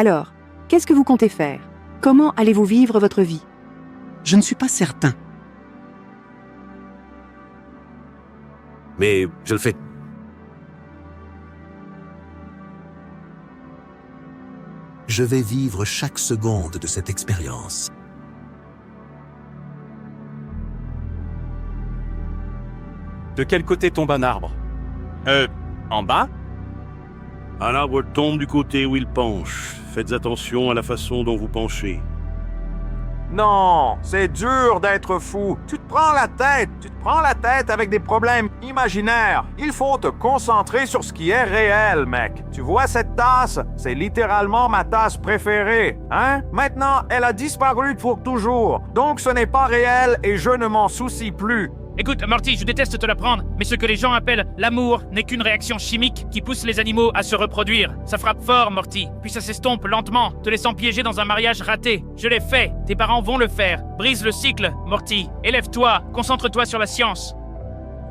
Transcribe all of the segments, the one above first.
Alors, qu'est-ce que vous comptez faire? Comment allez-vous vivre votre vie? Je ne suis pas certain. Mais je le fais. Je vais vivre chaque seconde de cette expérience. De quel côté tombe un arbre? En bas? Un arbre tombe du côté où il penche. Faites attention à la façon dont vous penchez. Non, c'est dur d'être fou. Tu te prends la tête avec des problèmes imaginaires. Il faut te concentrer sur ce qui est réel, mec. Tu vois cette tasse? C'est littéralement ma tasse préférée. Hein? Maintenant, elle a disparu pour toujours. Donc ce n'est pas réel et je ne m'en soucie plus. Écoute, Morty, je déteste te l'apprendre, mais ce que les gens appellent l'amour n'est qu'une réaction chimique qui pousse les animaux à se reproduire. Ça frappe fort, Morty, puis ça s'estompe lentement, te laissant piéger dans un mariage raté. Je l'ai fait, tes parents vont le faire. Brise le cycle, Morty. Élève-toi, concentre-toi sur la science.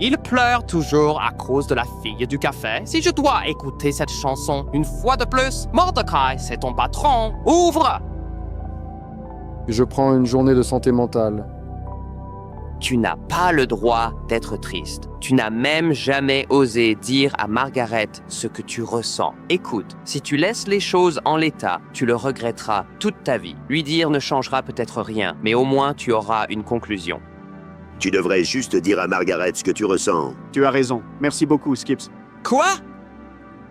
Il pleure toujours à cause de la fille du café. Si je dois écouter cette chanson une fois de plus, Mordecai, c'est ton patron. Ouvre! Je prends une journée de santé mentale. Tu n'as pas le droit d'être triste. Tu n'as même jamais osé dire à Margaret ce que tu ressens. Écoute, si tu laisses les choses en l'état, tu le regretteras toute ta vie. Lui dire ne changera peut-être rien, mais au moins tu auras une conclusion. Tu devrais juste dire à Margaret ce que tu ressens. Tu as raison. Merci beaucoup, Skips. Quoi?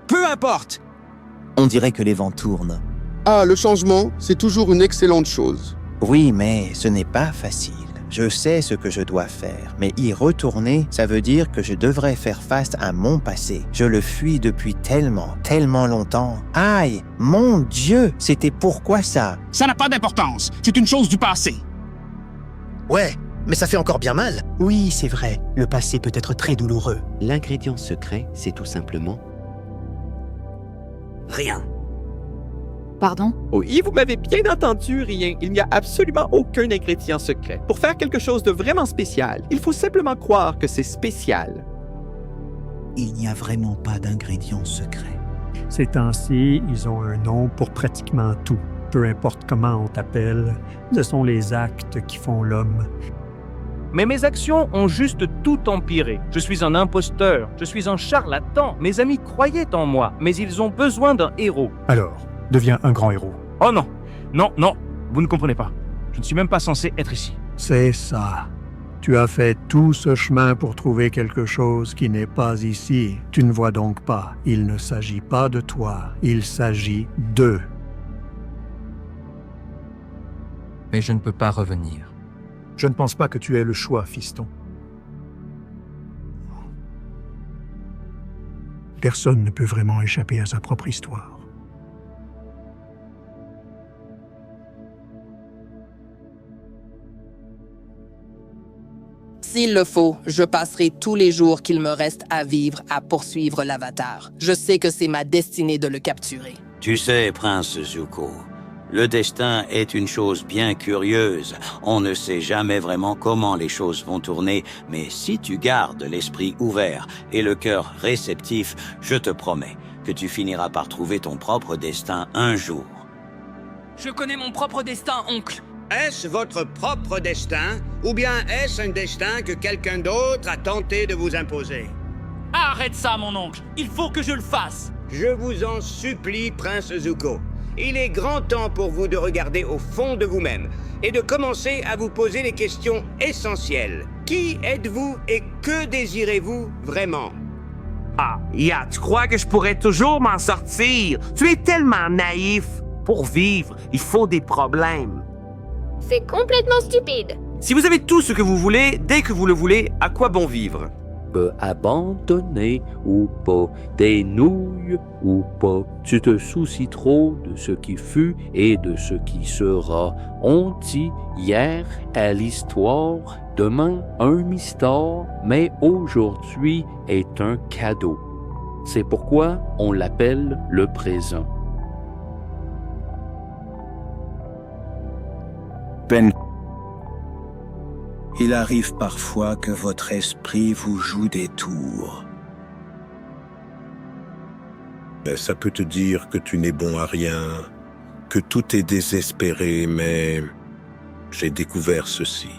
Peu importe. On dirait que les vents tournent. Ah, le changement, c'est toujours une excellente chose. Oui, mais ce n'est pas facile. Je sais ce que je dois faire, mais y retourner, ça veut dire que je devrais faire face à mon passé. Je le fuis depuis tellement longtemps. Aïe, mon Dieu, c'était pourquoi ça? Ça n'a pas d'importance, c'est une chose du passé. Ouais, mais ça fait encore bien mal. Oui, c'est vrai, le passé peut être très douloureux. L'ingrédient secret, c'est tout simplement... rien. Pardon? Oui, vous m'avez bien entendu, rien. Il n'y a absolument aucun ingrédient secret. Pour faire quelque chose de vraiment spécial, il faut simplement croire que c'est spécial. Il n'y a vraiment pas d'ingrédient secret. Ces temps-ci, ils ont un nom pour pratiquement tout. Peu importe comment on t'appelle, ce sont les actes qui font l'homme. Mais mes actions ont juste tout empiré. Je suis un imposteur, je suis un charlatan. Mes amis croyaient en moi, mais ils ont besoin d'un héros. Alors, deviens un grand héros. Oh non, non, vous ne comprenez pas. Je ne suis même pas censé être ici. C'est ça. Tu as fait tout ce chemin pour trouver quelque chose qui n'est pas ici. Tu ne vois donc pas. Il ne s'agit pas de toi, il s'agit d'eux. Mais je ne peux pas revenir. Je ne pense pas que tu aies le choix, fiston. Personne ne peut vraiment échapper à sa propre histoire. S'il le faut, je passerai tous les jours qu'il me reste à vivre à poursuivre l'Avatar. Je sais que c'est ma destinée de le capturer. Tu sais, Prince Zuko, le destin est une chose bien curieuse. On ne sait jamais vraiment comment les choses vont tourner, mais si tu gardes l'esprit ouvert et le cœur réceptif, je te promets que tu finiras par trouver ton propre destin un jour. Je connais mon propre destin, oncle. Est-ce votre propre destin, ou bien est-ce un destin que quelqu'un d'autre a tenté de vous imposer? Arrête ça, mon oncle. Il faut que je le fasse. Je vous en supplie, Prince Zuko. Il est grand temps pour vous de regarder au fond de vous-même et de commencer à vous poser les questions essentielles. Qui êtes-vous et que désirez-vous vraiment? Ah, Ya, tu crois que je pourrais toujours m'en sortir? Tu es tellement naïf. Pour vivre, il faut des problèmes. C'est complètement stupide. Si vous avez tout ce que vous voulez, dès que vous le voulez, à quoi bon vivre? Abandonner ou pas, des nouilles ou pas. Tu te soucies trop de ce qui fut et de ce qui sera. On dit hier à l'histoire, demain un mystère, mais aujourd'hui est un cadeau. C'est pourquoi on l'appelle le présent. Ben, il arrive parfois que votre esprit vous joue des tours. Ça peut te dire que tu n'es bon à rien, que tout est désespéré, mais j'ai découvert ceci.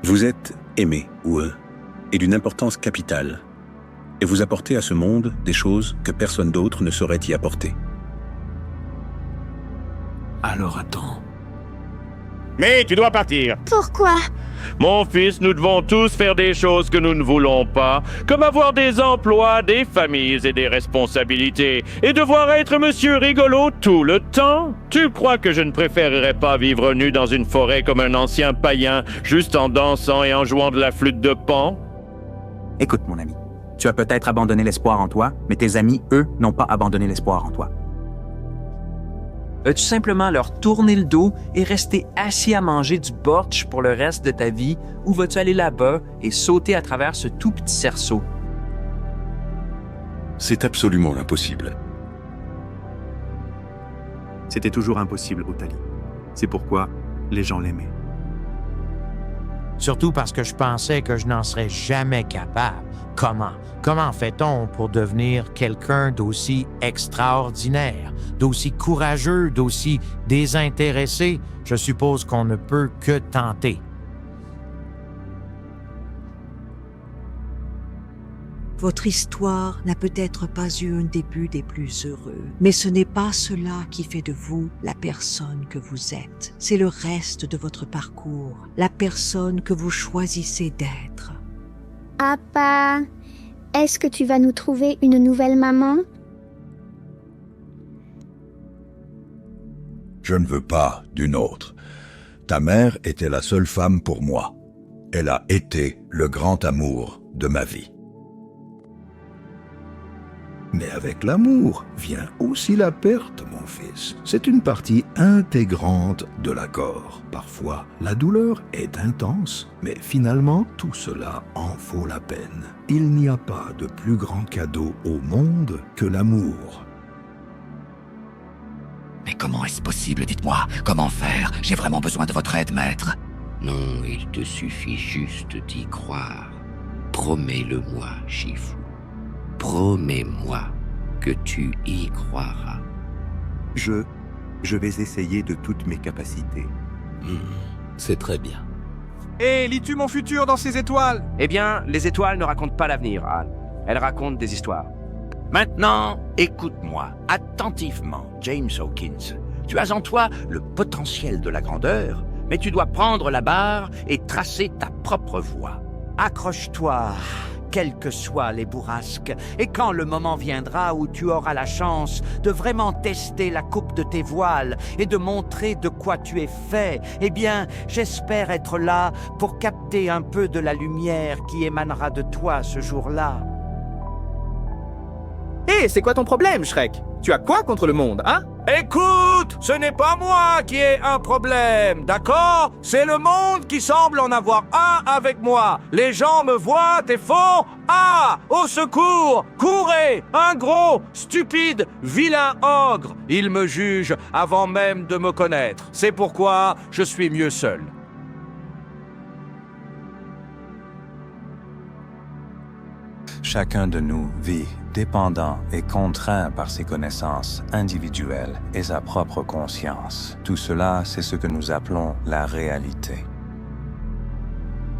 Vous êtes aimé, ou et d'une importance capitale, et vous apportez à ce monde des choses que personne d'autre ne saurait y apporter. Alors attends. Mais tu dois partir. Pourquoi? Mon fils, nous devons tous faire des choses que nous ne voulons pas, comme avoir des emplois, des familles et des responsabilités, et devoir être monsieur rigolo tout le temps. Tu crois que je ne préférerais pas vivre nu dans une forêt comme un ancien païen, juste en dansant et en jouant de la flûte de Pan? Écoute, mon ami, tu as peut-être abandonné l'espoir en toi, mais tes amis, eux, n'ont pas abandonné l'espoir en toi. Veux-tu simplement leur tourner le dos et rester assis à manger du bortsch pour le reste de ta vie, ou vas-tu aller là-bas et sauter à travers ce tout petit cerceau? C'est absolument impossible. C'était toujours impossible, Otali. C'est pourquoi les gens l'aimaient. Surtout parce que je pensais que je n'en serais jamais capable. Comment fait-on pour devenir quelqu'un d'aussi extraordinaire, d'aussi courageux, d'aussi désintéressé? Je suppose qu'on ne peut que tenter. Votre histoire n'a peut-être pas eu un début des plus heureux, mais ce n'est pas cela qui fait de vous la personne que vous êtes. C'est le reste de votre parcours, la personne que vous choisissez d'être. Papa, est-ce que tu vas nous trouver une nouvelle maman? Je ne veux pas d'une autre. Ta mère était la seule femme pour moi. Elle a été le grand amour de ma vie. Mais avec l'amour vient aussi la perte, mon fils. C'est une partie intégrante de l'accord. Parfois, la douleur est intense, mais finalement, tout cela en vaut la peine. Il n'y a pas de plus grand cadeau au monde que l'amour. Mais comment est-ce possible, dites-moi? Comment faire? J'ai vraiment besoin de votre aide, maître. Non, il te suffit juste d'y croire. Promets-le-moi, Shifu. Promets-moi que tu y croiras. Je vais essayer de toutes mes capacités. C'est très bien. Et lis-tu mon futur dans ces étoiles? Eh bien, les étoiles ne racontent pas l'avenir, Al. Elles racontent des histoires. Maintenant, écoute-moi attentivement, James Hawkins. Tu as en toi le potentiel de la grandeur, mais tu dois prendre la barre et tracer ta propre voie. Accroche-toi, quelles que soient les bourrasques, et quand le moment viendra où tu auras la chance de vraiment tester la coupe de tes voiles et de montrer de quoi tu es fait, eh bien, j'espère être là pour capter un peu de la lumière qui émanera de toi ce jour-là. Hé, c'est quoi ton problème, Shrek? Tu as quoi contre le monde, hein? Écoute, ce n'est pas moi qui ai un problème, d'accord? C'est le monde qui semble en avoir un avec moi. Les gens me voient et font « Ah! Au secours! Courez! Un gros, stupide, vilain ogre !» Ils me jugent avant même de me connaître. C'est pourquoi je suis mieux seul. Chacun de nous vit dépendant et contraint par ses connaissances individuelles et sa propre conscience. Tout cela, c'est ce que nous appelons la réalité.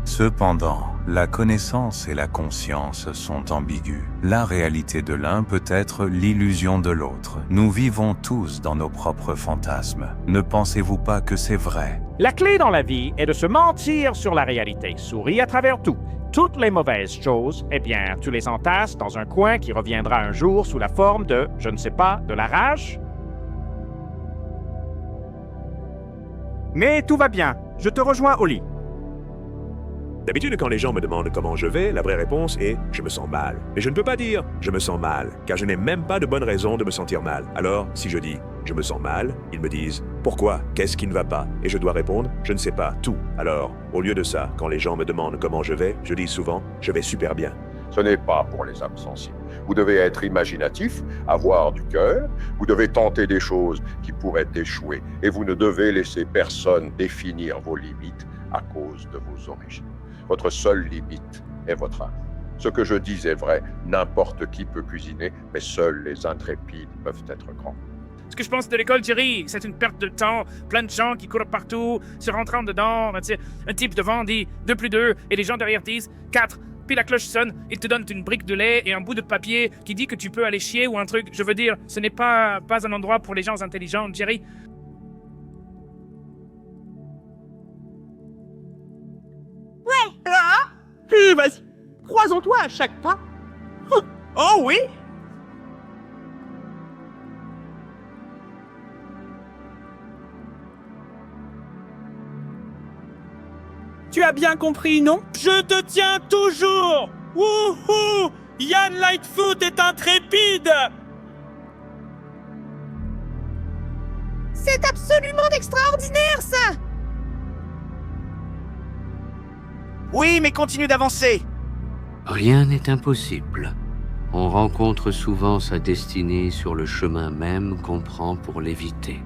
Cependant, la connaissance et la conscience sont ambiguës. La réalité de l'un peut être l'illusion de l'autre. Nous vivons tous dans nos propres fantasmes. Ne pensez-vous pas que c'est vrai? La clé dans la vie est de se mentir sur la réalité. Souris à travers tout. Toutes les mauvaises choses, eh bien, tu les entasses dans un coin qui reviendra un jour sous la forme de, je ne sais pas, de la rage? Mais tout va bien. Je te rejoins au lit. D'habitude, quand les gens me demandent comment je vais, la vraie réponse est « je me sens mal ». Mais je ne peux pas dire « je me sens mal », car je n'ai même pas de bonne raison de me sentir mal. Alors, si je dis « je me sens mal », ils me disent « pourquoi? Qu'est-ce qui ne va pas ?» Et je dois répondre « je ne sais pas, tout ». Alors, au lieu de ça, quand les gens me demandent comment je vais, je dis souvent « je vais super bien ». Ce n'est pas pour les âmes sensibles. Vous devez être imaginatif, avoir du cœur, vous devez tenter des choses qui pourraient échouer, et vous ne devez laisser personne définir vos limites à cause de vos origines. Votre seule limite est votre âme. Ce que je dis est vrai, n'importe qui peut cuisiner, mais seuls les intrépides peuvent être grands. Ce que je pense de l'école, Jerry, c'est une perte de temps. Plein de gens qui courent partout, se rentrant dedans. Tu sais, un type devant dit 2 plus 2 et les gens derrière disent 4. Puis la cloche sonne, il te donne une brique de lait et un bout de papier qui dit que tu peux aller chier ou un truc. Je veux dire, ce n'est pas un endroit pour les gens intelligents, Jerry. Ouais. Ah, vas-y, croisons-toi à chaque pas. Oh oui. Tu as bien compris, non? Je te tiens toujours! Wouhou! Ian Lightfoot est intrépide! C'est absolument extraordinaire, ça! Oui, mais continue d'avancer! Rien n'est impossible. On rencontre souvent sa destinée sur le chemin même qu'on prend pour l'éviter.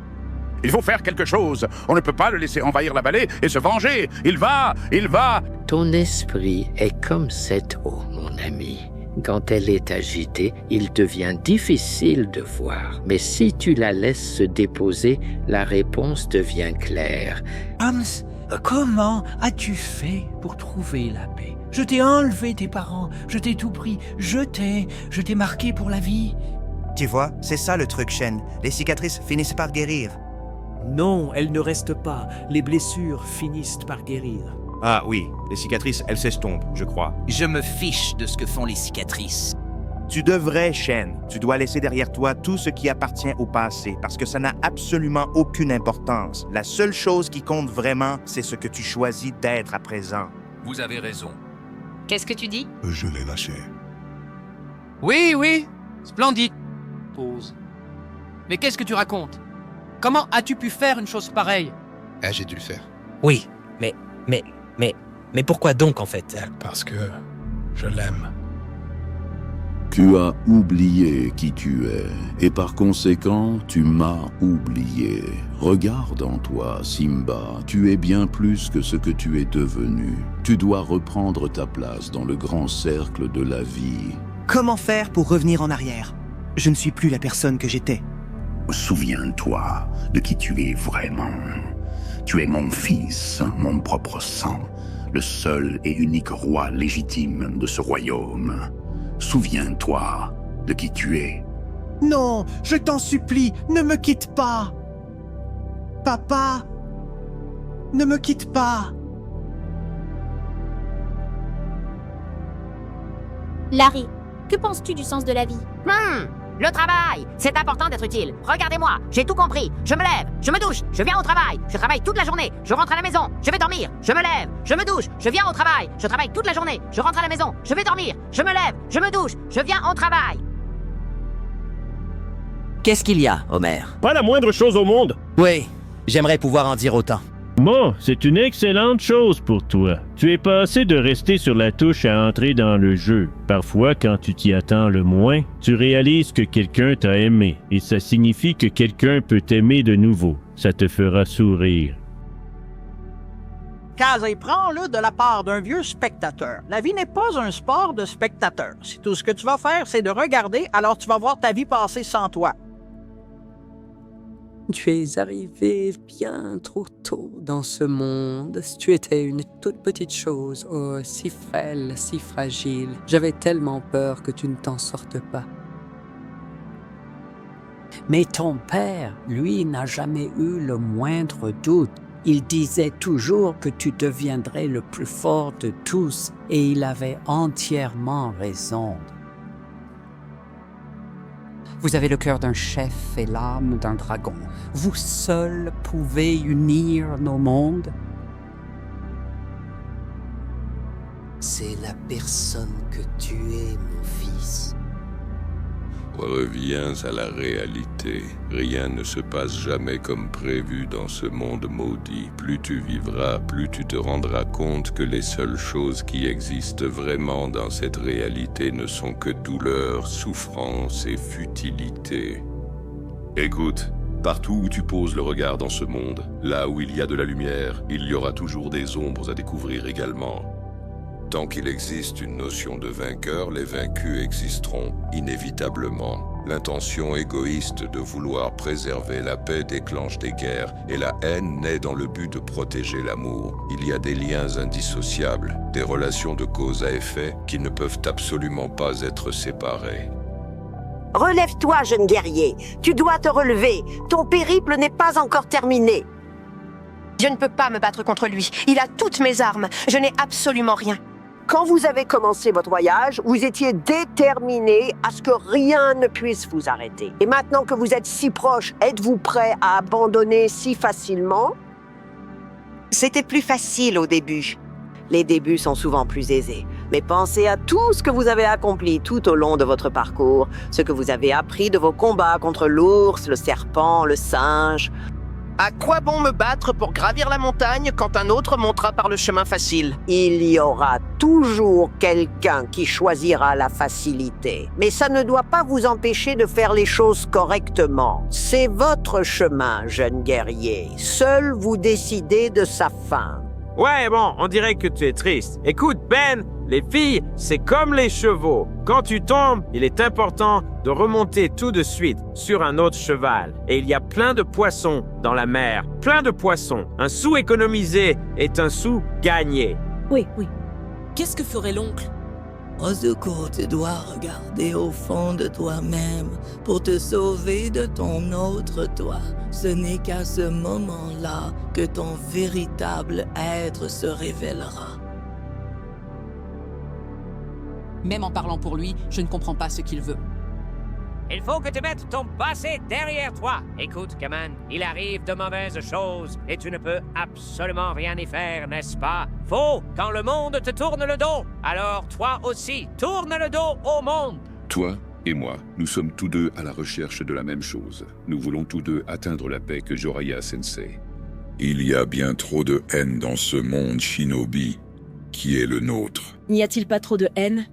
Il faut faire quelque chose. On ne peut pas le laisser envahir la vallée et se venger. Il va... Ton esprit est comme cette eau, mon ami. Quand elle est agitée, il devient difficile de voir. Mais si tu la laisses se déposer, la réponse devient claire. Hans, comment as-tu fait pour trouver la paix? Je t'ai enlevé tes parents, je t'ai tout pris, je t'ai marqué pour la vie. Tu vois, c'est ça le truc, Shen. Les cicatrices finissent par guérir. Non, elles ne restent pas. Les blessures finissent par guérir. Ah oui, les cicatrices, elles s'estompent, je crois. Je me fiche de ce que font les cicatrices. Tu devrais, Shen. Tu dois laisser derrière toi tout ce qui appartient au passé, parce que ça n'a absolument aucune importance. La seule chose qui compte vraiment, c'est ce que tu choisis d'être à présent. Vous avez raison. Qu'est-ce que tu dis? Je l'ai lâché. Oui, splendide. Pause. Mais qu'est-ce que tu racontes? Comment as-tu pu faire une chose pareille? Ah, j'ai dû le faire. Oui, mais pourquoi donc, en fait? Parce que je l'aime. Tu as oublié qui tu es, et par conséquent, tu m'as oublié. Regarde en toi, Simba, tu es bien plus que ce que tu es devenu. Tu dois reprendre ta place dans le grand cercle de la vie. Comment faire pour revenir en arrière? Je ne suis plus la personne que j'étais. Souviens-toi de qui tu es vraiment. Tu es mon fils, mon propre sang, le seul et unique roi légitime de ce royaume. Souviens-toi de qui tu es. Non, je t'en supplie, ne me quitte pas. Papa, ne me quitte pas. Larry, que penses-tu du sens de la vie? Le travail! C'est important d'être utile. Regardez-moi, j'ai tout compris. Je me lève, je me douche, je viens au travail. Je travaille toute la journée, je rentre à la maison, je vais dormir, je me lève, je me douche, je viens au travail. Je travaille toute la journée, je rentre à la maison, je vais dormir, je me lève, je me douche, je viens au travail. Qu'est-ce qu'il y a, Homer? Pas la moindre chose au monde. Oui, j'aimerais pouvoir en dire autant. Bon, c'est une excellente chose pour toi. Tu es passé de rester sur la touche à entrer dans le jeu. Parfois, quand tu t'y attends le moins, tu réalises que quelqu'un t'a aimé, et ça signifie que quelqu'un peut t'aimer de nouveau. Ça te fera sourire. Casey, prends-le de la part d'un vieux spectateur. La vie n'est pas un sport de spectateur. Si tout ce que tu vas faire, c'est de regarder, alors tu vas voir ta vie passer sans toi. Tu es arrivé bien trop tôt dans ce monde. Tu étais une toute petite chose, oh, si frêle, si fragile. J'avais tellement peur que tu ne t'en sortes pas. Mais ton père, lui, n'a jamais eu le moindre doute. Il disait toujours que tu deviendrais le plus fort de tous, et il avait entièrement raison. Vous avez le cœur d'un chef et l'âme d'un dragon. Vous seuls pouvez unir nos mondes. C'est la personne que tu es, mon fils. Reviens à la réalité. Rien ne se passe jamais comme prévu dans ce monde maudit. Plus tu vivras, plus tu te rendras compte que les seules choses qui existent vraiment dans cette réalité ne sont que douleur, souffrance et futilité. Écoute, partout où tu poses le regard dans ce monde, là où il y a de la lumière, il y aura toujours des ombres à découvrir également. Tant qu'il existe une notion de vainqueur, les vaincus existeront inévitablement. L'intention égoïste de vouloir préserver la paix déclenche des guerres, et la haine naît dans le but de protéger l'amour. Il y a des liens indissociables, des relations de cause à effet qui ne peuvent absolument pas être séparées. Relève-toi, jeune guerrier. Tu dois te relever. Ton périple n'est pas encore terminé. Je ne peux pas me battre contre lui. Il a toutes mes armes. Je n'ai absolument rien. Quand vous avez commencé votre voyage, vous étiez déterminé à ce que rien ne puisse vous arrêter. Et maintenant que vous êtes si proche, êtes-vous prêt à abandonner si facilement? C'était plus facile au début. Les débuts sont souvent plus aisés. Mais pensez à tout ce que vous avez accompli tout au long de votre parcours, ce que vous avez appris de vos combats contre l'ours, le serpent, le singe. À quoi bon me battre pour gravir la montagne quand un autre montera par le chemin facile? Il y aura toujours quelqu'un qui choisira la facilité. Mais ça ne doit pas vous empêcher de faire les choses correctement. C'est votre chemin, jeune guerrier. Seul vous décidez de sa fin. Ouais, bon, on dirait que tu es triste. Écoute, Ben, les filles, c'est comme les chevaux. Quand tu tombes, il est important de remonter tout de suite sur un autre cheval. Et il y a plein de poissons dans la mer. Plein de poissons. Un sou économisé est un sou gagné. Oui. Qu'est-ce que ferait l'oncle? Ozuko, tu dois regarder au fond de toi-même pour te sauver de ton autre toi. Ce n'est qu'à ce moment-là que ton véritable être se révélera. Même en parlant pour lui, je ne comprends pas ce qu'il veut. Il faut que tu mettes ton passé derrière toi. Écoute, Kaman, il arrive de mauvaises choses et tu ne peux absolument rien y faire, n'est-ce pas? Faux, quand le monde te tourne le dos, alors toi aussi, tourne le dos au monde. Toi et moi, nous sommes tous deux à la recherche de la même chose. Nous voulons tous deux atteindre la paix que Jiraiya Sensei. Il y a bien trop de haine dans ce monde shinobi, qui est le nôtre. N'y a-t-il pas trop de haine?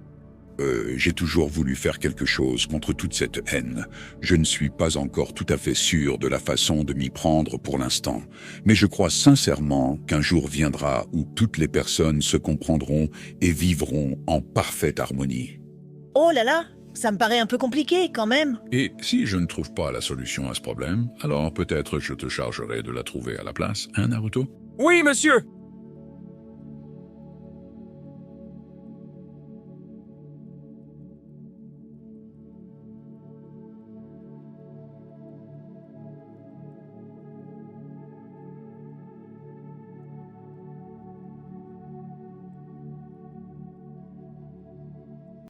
J'ai toujours voulu faire quelque chose contre toute cette haine. Je ne suis pas encore tout à fait sûr de la façon de m'y prendre pour l'instant. Mais je crois sincèrement qu'un jour viendra où toutes les personnes se comprendront et vivront en parfaite harmonie. Oh là là, ça me paraît un peu compliqué quand même. Et si je ne trouve pas la solution à ce problème, alors peut-être je te chargerai de la trouver à la place, hein Naruto? Oui, monsieur.